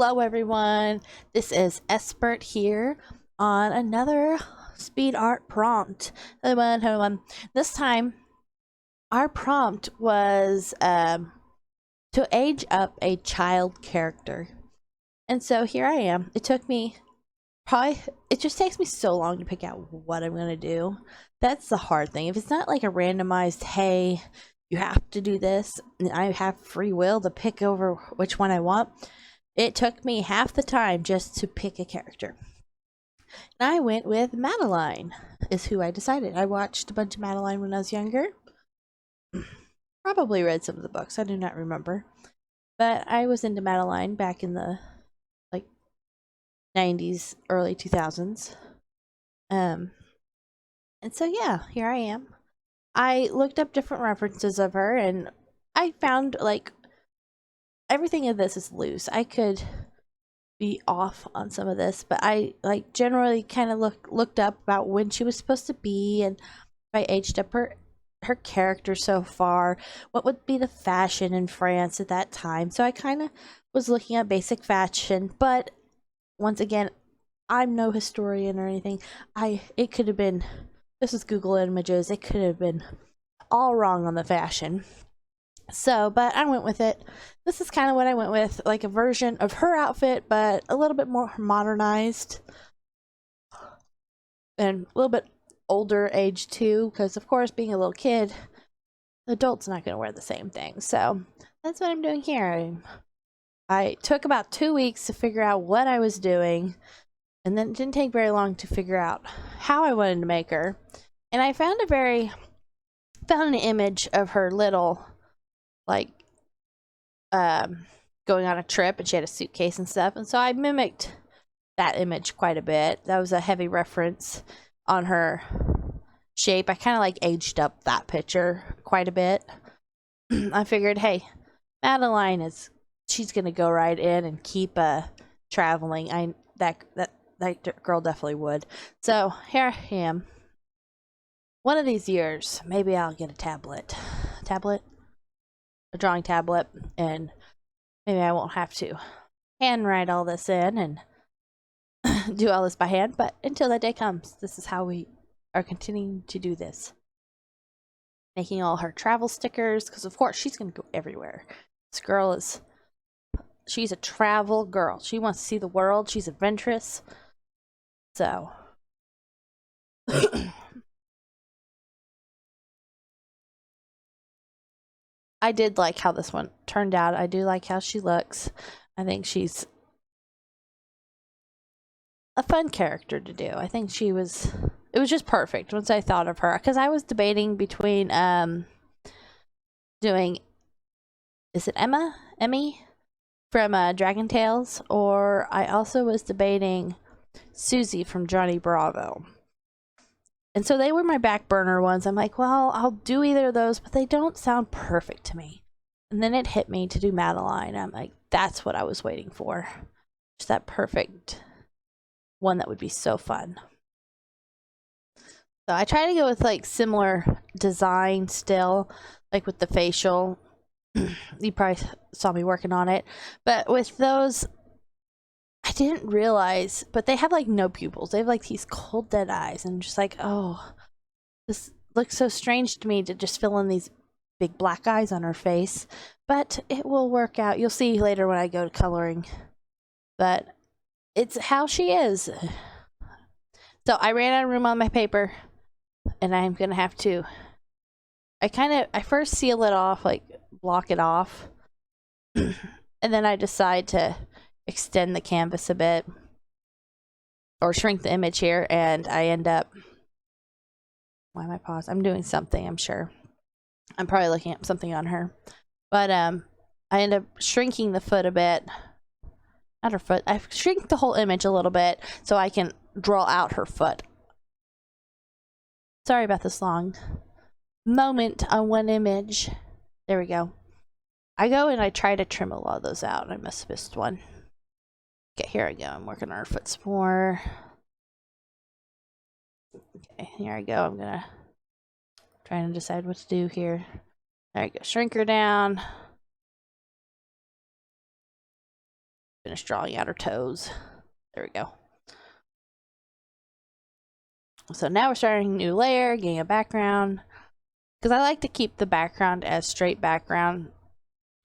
Hello everyone, this is Espert here on another speed art prompt. Hello. This time our prompt was to age up a child character. And so here I am. It took me it just takes me so long to pick out what I'm going to do. That's the hard thing. If it's not like a randomized, hey, you have to do this, and I have free will to pick over which one I want. It took me half the time just to pick a character. And I went with Madeline, is who I decided. I watched a bunch of Madeline when I was younger. Probably read some of the books, I do not remember. But I was into Madeline back in the 90s, early 2000s. And so yeah, here I am. I looked up different references of her and I found everything of this is loose. I could be off on some of this, but I generally kind of looked up about when she was supposed to be, and if I aged up her character so far, what would be the fashion in France at that time. So I kind of was looking at basic fashion, but once again, I'm no historian or anything. It could have been, this is Google Images, it could have been all wrong on the fashion. So, but I went with it. This is kind of what I went with, like a version of her outfit, but a little bit more modernized and a little bit older age too, because of course, being a little kid, the adult's not going to wear the same thing. So that's what I'm doing here. I took about 2 weeks to figure out what I was doing, and then it didn't take very long to figure out how I wanted to make her. And I found an image of her little, going on a trip, and she had a suitcase and stuff, and so I mimicked that image quite a bit. That was a heavy reference on her shape. I kind of aged up that picture quite a bit. I figured, hey, Madeline she's gonna go right in and keep traveling. That girl definitely would. So here I am. One of these years, maybe I'll get a drawing tablet, and maybe I won't have to handwrite all this in and do all this by hand. But until that day comes, this is how we are continuing to do this. Making all her travel stickers, because of course she's going to go everywhere. This girl she's a travel girl. She wants to see the world. She's adventurous. So I did like how this one turned out. I do like how she looks. I think she's a fun character to do. I think it was just perfect once I thought of her, because I was debating between doing, is it Emmy from Dragon Tales, or I also was debating Susie from Johnny Bravo. And so they were my back burner ones. I'm like, well, I'll do either of those, but they don't sound perfect to me. And then it hit me to do Madeline. I'm like, that's what I was waiting for. Just that perfect one that would be so fun. So I try to go with similar design still, like with the facial. You probably saw me working on it. But with those, I didn't realize, but they have no pupils. They have these cold dead eyes, and just oh, this looks so strange to me to just fill in these big black eyes on her face. But it will work out. You'll see later when I go to coloring. But it's how she is. So I ran out of room on my paper, and I'm gonna have to, I first seal it off, block it off, and then I decide to extend the canvas a bit, or shrink the image here, and I end up, why am I paused? I'm doing something, I'm sure. I'm probably looking at something on her. But I end up shrinking the foot a bit. Not her foot. I shrink the whole image a little bit so I can draw out her foot. Sorry about this long moment on one image. There we go. I go and I try to trim a lot of those out. I must have missed one. Okay, here I go. I'm working on her foot some more. Okay, here I go. I'm gonna trying to decide what to do here. There I go. Shrink her down. Finish drawing out her toes. There we go. So now we're starting a new layer, getting a background. Because I like to keep the background as straight background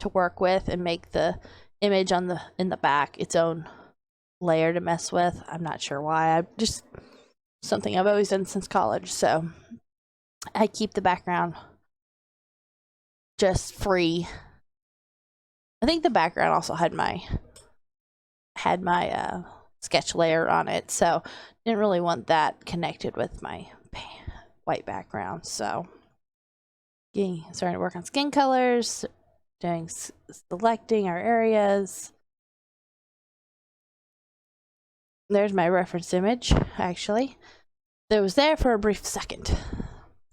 to work with and make the image on the in the back its own layer to mess with. I'm not sure why. I just something I've always done since college. So I keep the background just free. I think the background also had my sketch layer on it, so didn't really want that connected with my white background. So starting to work on skin colors, selecting our areas. There's my reference image, actually. That was there for a brief second.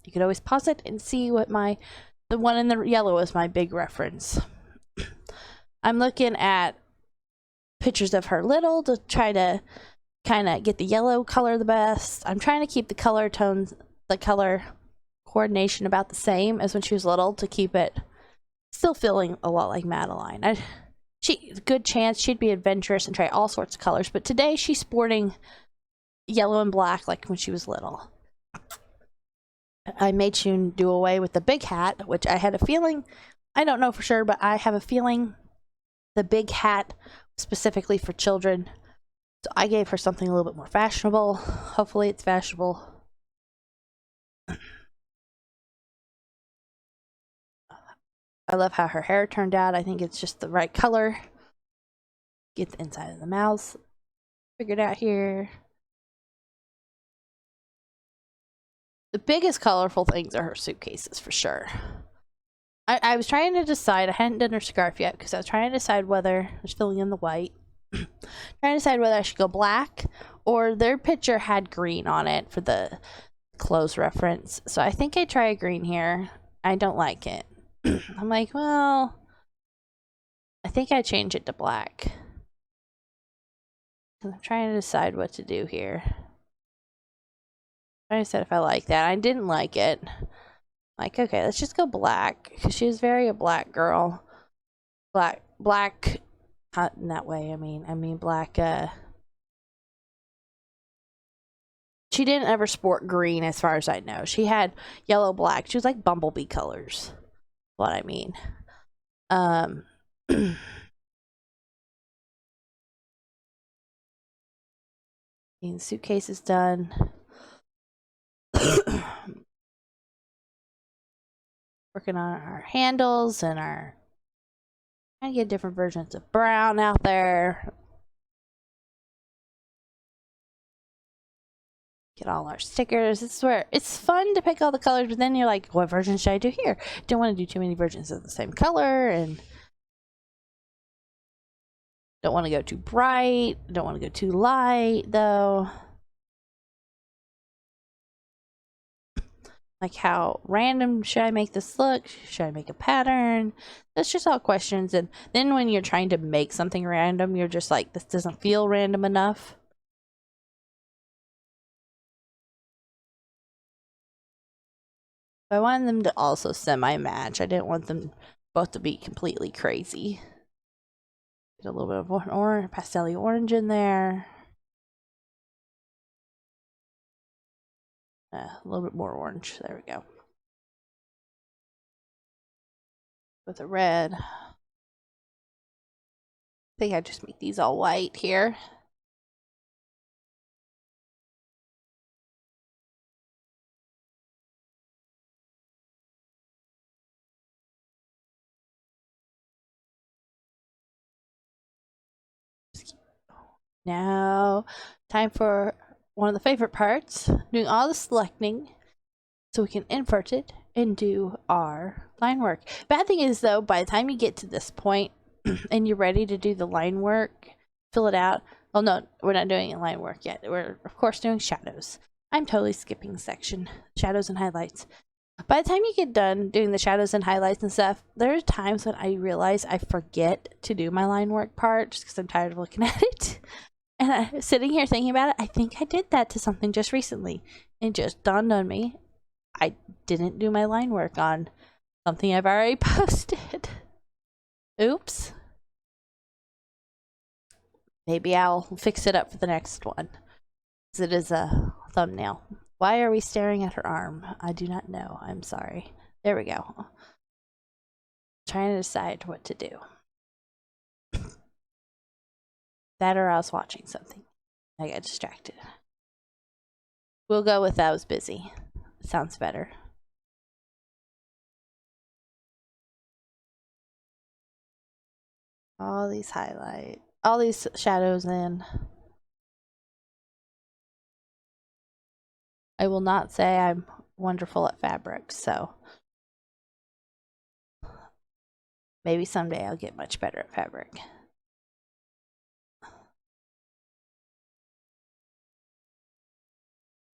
You could always pause it and see what the one in the yellow is my big reference. I'm looking at pictures of her little to try to kind of get the yellow color the best. I'm trying to keep the color tones, the color coordination about the same as when she was little to keep it still feeling a lot like Madeline. Good chance she'd be adventurous and try all sorts of colors, but today she's sporting yellow and black like when she was little. I made Shun do away with the big hat, which I had a feeling, I don't know for sure, but I have a feeling the big hat specifically for children. So I gave her something a little bit more fashionable. Hopefully it's fashionable. I love how her hair turned out. I think it's just the right color. Get the inside of the mouth figured out here. The biggest colorful things are her suitcases for sure. I was trying to decide, I hadn't done her scarf yet because I was trying to decide whether, I was filling in the white, trying to decide whether I should go black or their picture had green on it for the clothes reference. So I think I try a green here. I don't like it. I'm like, well, I think I change it to black. I'm trying to decide what to do here. I said if I like that. I didn't like it. Like, okay, let's just go black because she was very a black girl. Black, not in that way. I mean black. She didn't ever sport green, as far as I know. She had yellow, black. She was like bumblebee colors. What I mean. The suitcase is done. Working on our handles and our trying to get different versions of brown out there. Get all our stickers. This is where it's fun to pick all the colors, but then you're like, what version should I do here? Don't want to do too many versions of the same color, and don't want to go too bright. Don't want to go too light, though. Like, how random should I make this look? Should I make a pattern? That's just all questions. And then when you're trying to make something random, you're just like, this doesn't feel random enough. I wanted them to also semi-match. I didn't want them both to be completely crazy. Get a little bit of orange, pastel orange in there. A little bit more orange. There we go. With a red. I think I just make these all white here. Now, time for one of the favorite parts, doing all the selecting so we can invert it and do our line work. Bad thing is, though, by the time you get to this point and you're ready to do the line work, fill it out. Well, no, we're not doing line work yet. We're, of course, doing shadows. I'm totally skipping section, shadows and highlights. By the time you get done doing the shadows and highlights and stuff, there are times when I realize I forget to do my line work part just because I'm tired of looking at it. And I'm sitting here thinking about it. I think I did that to something just recently. It just dawned on me. I didn't do my line work on something I've already posted. Oops. Maybe I'll fix it up for the next one, because it is a thumbnail. Why are we staring at her arm? I do not know. I'm sorry. There we go. Trying to decide what to do. That or I was watching something. I got distracted. We'll go with I was busy. Sounds better. All these all these shadows in. I will not say I'm wonderful at fabrics, so maybe someday I'll get much better at fabric.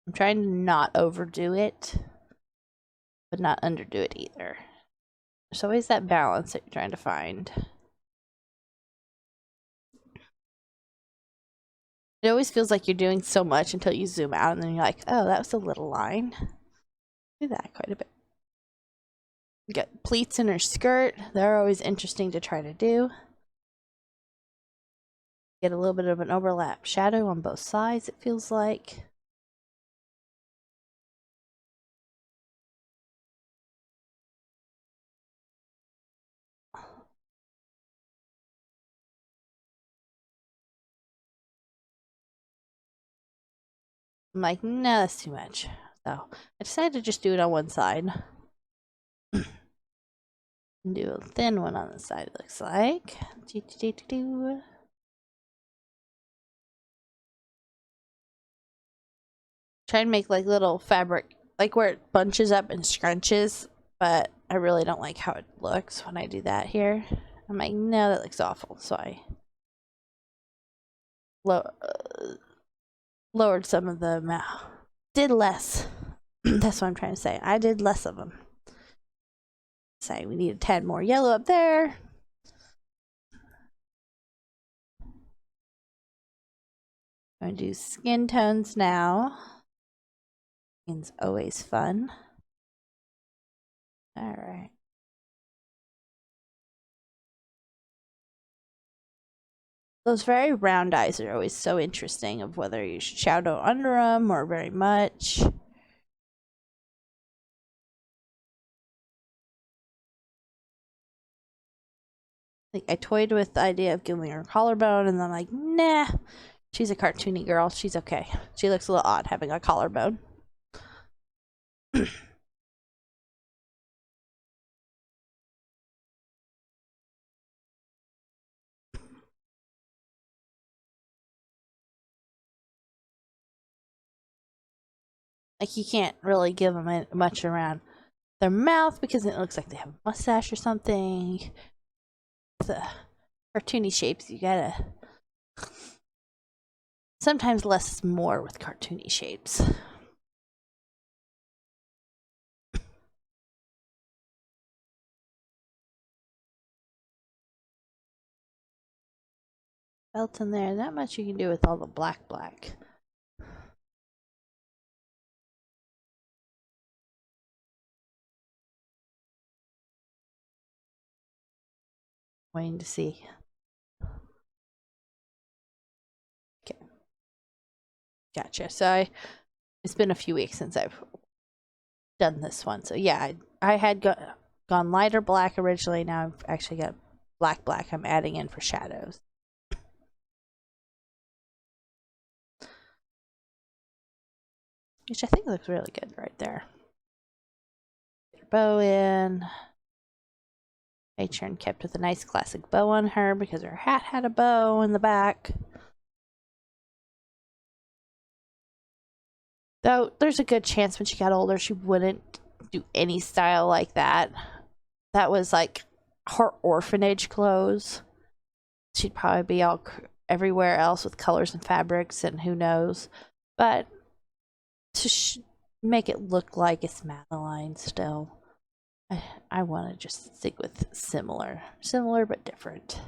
I'm trying to not overdo it, but not underdo it either. There's always that balance that you're trying to find. It always feels like you're doing so much until you zoom out and then you're like, oh, that was a little line. Do that quite a bit. Get pleats in her skirt. They're always interesting to try to do. Get a little bit of an overlap shadow on both sides, it feels like. I'm like, no, that's too much. So I decided to just do it on one side. And do a thin one on the side, it looks like. Try and make like little fabric, like where it bunches up and scrunches, but I really don't like how it looks when I do that here. I'm like, no, that looks awful. So I lowered some of them. Did less. That's what I'm trying to say. I did less of them. Say we need a tad more yellow up there. I'm going to do skin tones now. Skin's always fun. All right. Those very round eyes are always so interesting, of whether you should shadow under them or very much. Like, I toyed with the idea of giving her a collarbone, and then I'm like, nah, she's a cartoony girl. She's okay. She looks a little odd having a collarbone. Like, you can't really give them much around their mouth because it looks like they have a mustache or something. The cartoony shapes, you gotta. Sometimes less is more with cartoony shapes. Belt in there, not much you can do with all the black. Waiting to see. Okay. Gotcha. So it's been a few weeks since I've done this one. So yeah, I had gone lighter black originally. Now I've actually got black I'm adding in for shadows. Which I think looks really good right there. Get her bow in. Matron kept with a nice classic bow on her because her hat had a bow in the back. Though there's a good chance when she got older she wouldn't do any style like that. That was like her orphanage clothes. She'd probably be all everywhere else with colors and fabrics and who knows. But to make it look like it's Madeline still, I want to just stick with similar but different.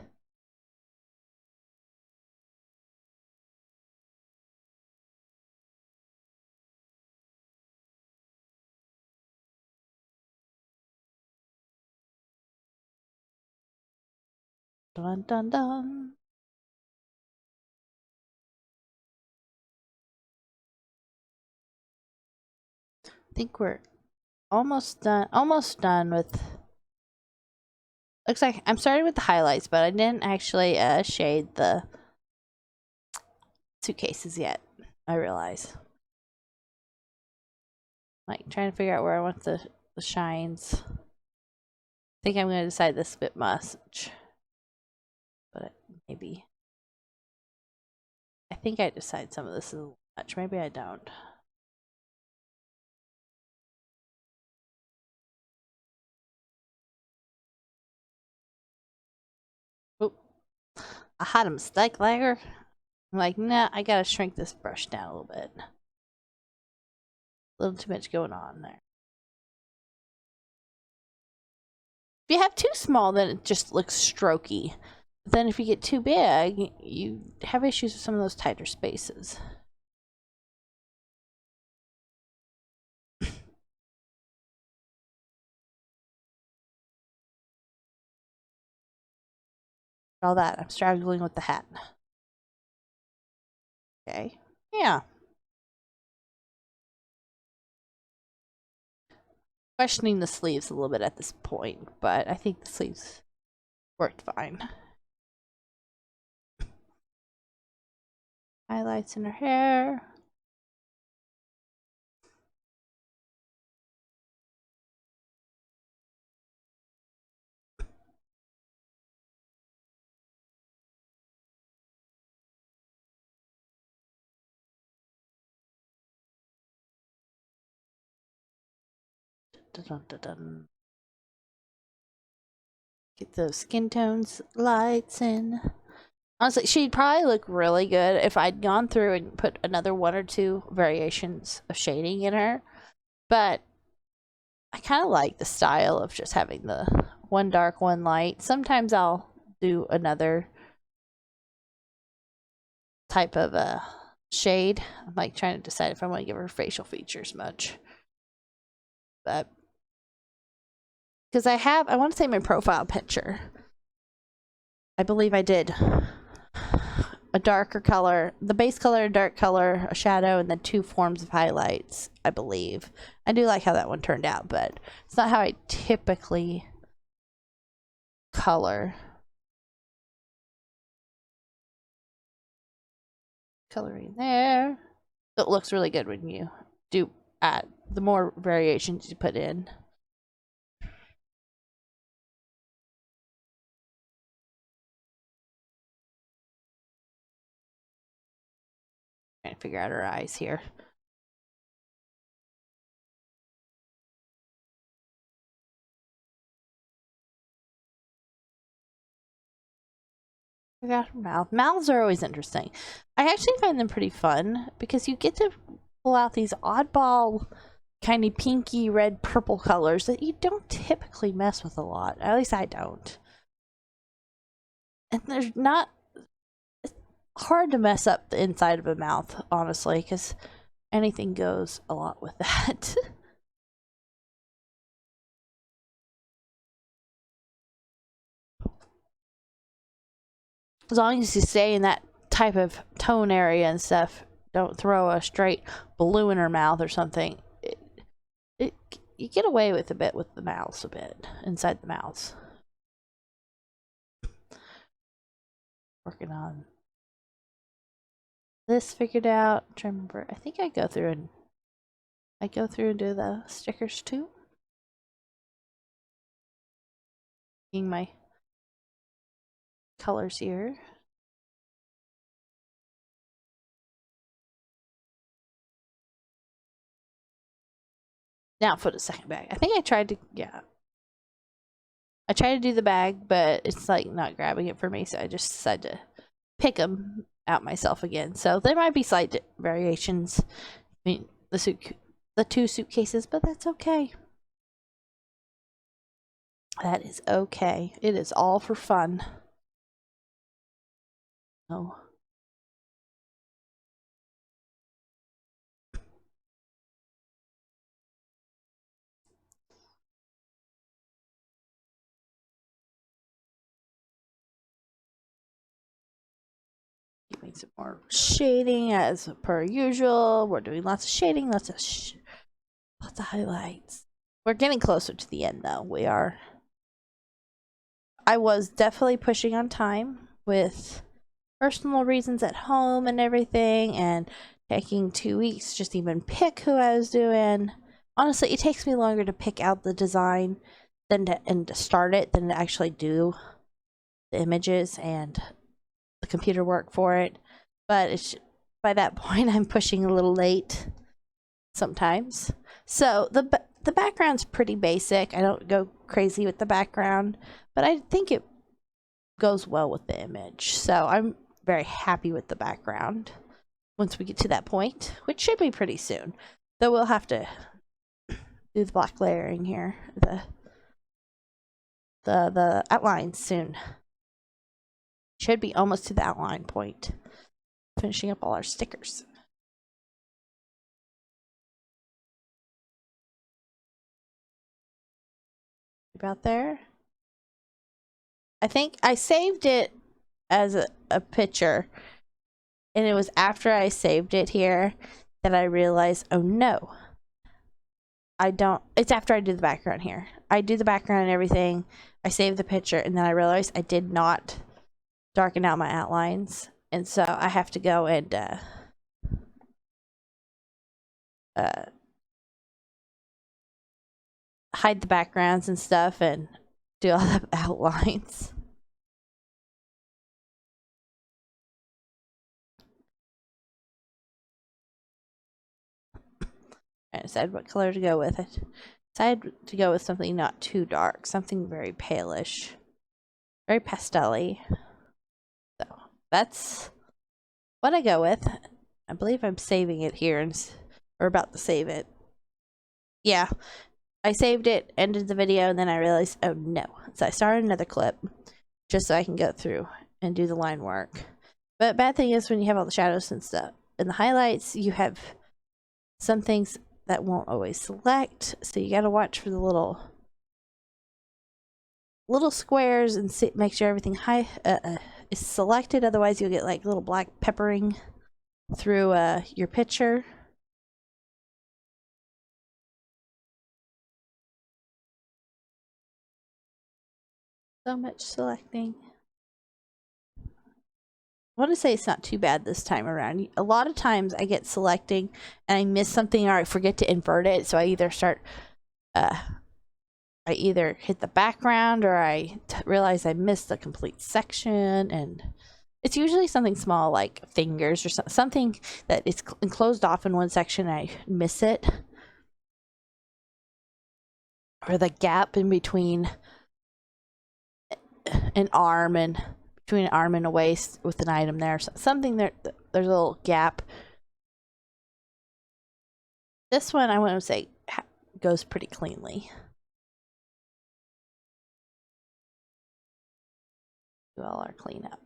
Dun dun dun. think we're almost done with. Looks like I'm starting with the highlights, but I didn't actually shade the suitcases yet. I realize. Like trying to figure out where I want the shines. I think I'm going to decide this a bit much, but maybe. I think I decide some of this is a little much. Maybe I don't. Oop. I had a mistake there. I'm like, nah, I gotta shrink this brush down a little bit. A little too much going on there. If you have too small, then it just looks strokey. But then if you get too big, you have issues with some of those tighter spaces. All that, I'm struggling with the hat. Okay, yeah. Questioning the sleeves a little bit at this point, but I think the sleeves worked fine. Highlights in her hair. Dun, dun, dun, dun. Get those skin tones lights in. Honestly, she'd probably look really good if I'd gone through and put another one or two variations of shading in her. But I kind of like the style of just having the one dark, one light. Sometimes I'll do another type of a shade. I'm like trying to decide if I want to give her facial features much. But because I want to say my profile picture. I believe I did a darker color, the base color, a dark color, a shadow, and then two forms of highlights, I believe. I do like how that one turned out, but it's not how I typically color. Coloring there. It looks really good when you do add the more variations you put in. Trying to figure out her eyes here. Figure out her mouth. Mouths are always interesting. I actually find them pretty fun because you get to pull out these oddball kind of pinky red purple colors that you don't typically mess with a lot. At least I don't. And there's not, it's hard to mess up the inside of a mouth, honestly, because anything goes a lot with that. As long as you stay in that type of tone area and stuff, don't throw a straight blue in her mouth or something. You get away with a bit with the mouths, a bit inside the mouths. Working on this figured out. I'm trying to remember. I think I go through and do the stickers too. Seeing my colors here. Now for the second bag. I think I tried to, yeah. I tried to do the bag, but it's like not grabbing it for me, so I just decided to pick them out myself again. So there might be slight variations between the two suitcases, but that's okay. That is okay. It is all for fun. Oh. Doing some more shading as per usual. We're doing lots of shading, lots of Lots of highlights. We're getting closer to the end though. We are. I was definitely pushing on time with personal reasons at home and everything, and taking 2 weeks just even pick who I was doing. Honestly, it takes me longer to pick out the design than to start it than to actually do the images and the computer work for it. But it's, by that point, I'm pushing a little late sometimes. So the background's pretty basic. I don't go crazy with the background, but I think it goes well with the image. So I'm very happy with the background once we get to that point, which should be pretty soon. Though we'll have to do the black layering here, the outlines soon. Should be almost to the outline point. Finishing up all our stickers. About there. I think I saved it as a picture, and it was after I saved it here that I realized, oh no, I don't. It's after I do the background here. I do the background and everything. I save the picture, and then I realized I did not darken out my outlines, and so I have to go and hide the backgrounds and stuff and do all the outlines. I decided what color to go with it. Decided to go with something not too dark, something very palish, very pastel-y. So that's what I go with. I believe I'm saving it here, and we're about to save it. Yeah, I saved it, ended the video, and then I realized, oh no. So I started another clip just so I can go through and do the line work. But bad thing is when you have all the shadows and stuff and the highlights, you have some things that won't always select, so you got to watch for the little squares and make sure everything is selected. Otherwise you'll get like little black peppering through your picture. So much selecting. I want to say it's not too bad this time around. A lot of times I get selecting and I miss something, or I forget to invert it, so I either start I either hit the background, or I realize I missed a complete section, and it's usually something small like fingers or something that is enclosed off in one section. I miss it, or the gap in between an arm and between an arm and a waist with an item there. Something there, there's a little gap. This one I want to say goes pretty cleanly. Do all our cleanup.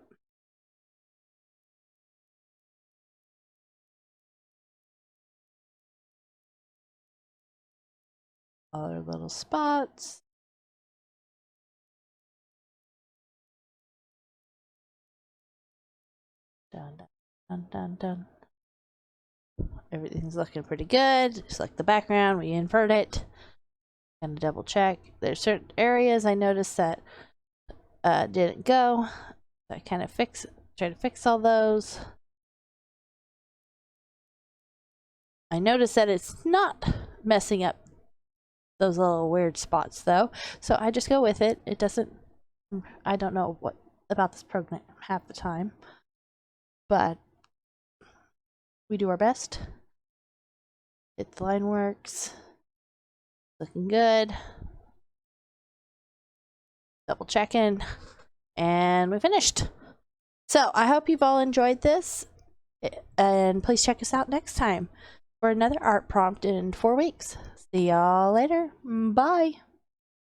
All our little spots. Dun, dun, dun, dun. Everything's looking pretty good. Select the background, we invert it. Gonna double check. There's certain areas I noticed that didn't go. I kind of try to fix all those. I noticed that it's not messing up those little weird spots though, so I just go with it. It doesn't, I don't know what about this program half the time, but we do our best. It line works. Looking good. Double checking, and we finished. So I hope you've all enjoyed this, and please check us out next time for another art prompt in 4 weeks. See y'all later. Bye.